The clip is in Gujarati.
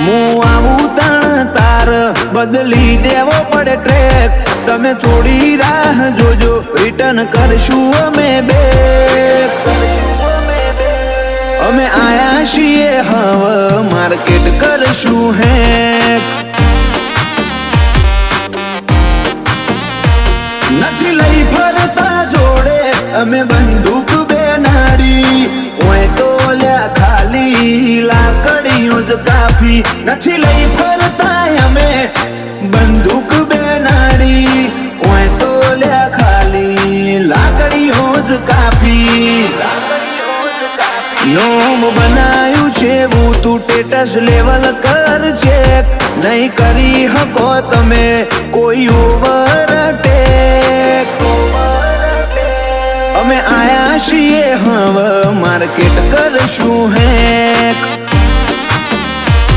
હું આવું તાણ તાર બદલી દેવો પડે ટ્રેક. તમે થોડી રાહ જોજો, રિટર્ન કરશું અમે બેક. અમે આયા છીએ હવે માર્કેટ કરશું હેક. નથી લઈ ફરતા જોડે અમે બંદૂક બે નાડી. ઓય તો લ્યા ખાલી લાકડીઓ જ કાફી. નથી લઈ ફરતા અમે બંદૂક બે નાડી. ઓય તો લ્યા ખાલી લાકડીઓ જ કાફી. નોમ બનાયું છે હું તું ટેટસ લેવલ કર ચેક. નહીં કરી હકો તમે કોઈ ઓવરટેક. અમે આયા છીએ હવે માર્કેટ કરશું હેક.